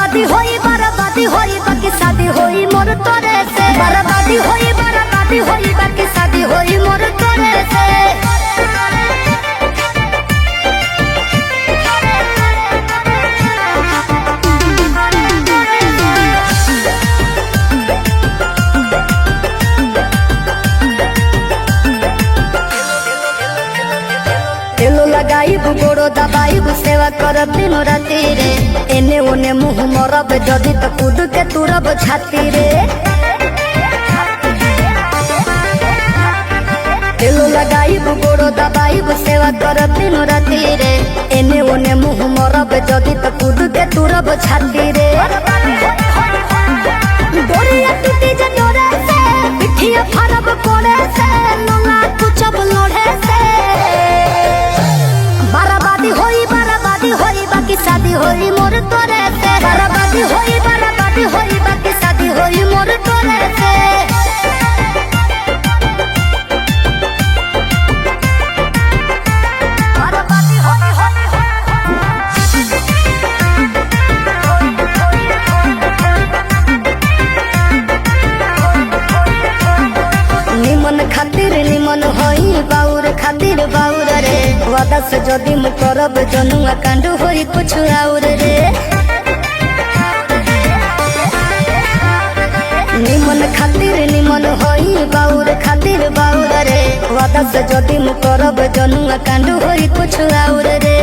बर्बादी होई बाकी शादी होई मोर तोरे से। बर्बादी होई बाकी शादी होई मोर तोरे से। तेलो लगाई गोड़ो दबाई सेवा करब दिनो राती रे। एने ओने मुँह मरब जदि तो कूद के तुरब छाती रे। तेलो लगाई गोड़ो दबाई सेवा करब दिनो राती रे। एने ओने मुँह मरब जदि तो कूद के तुरब छाती रे। डोरिया टूटी जे डोरे से पिठिया फरब कोड़े से नोना कुचब लोढ़े से। बर्बादी होई बाकी शादी होई मोर तोरे से। बर्बादी होई बाकी शादी होई मोर तोरे से। बर्बादी निमन खातिर निमन होई बाउर खातिर बाउर रे। वादा से जदि मु करब जनुआ कांड होई कुछ और रे। निमन खातिर निमन होई बाउर खातिर बाउर रे। वादा से जदि मु करब जनुआ कांड होई कुछ और रे।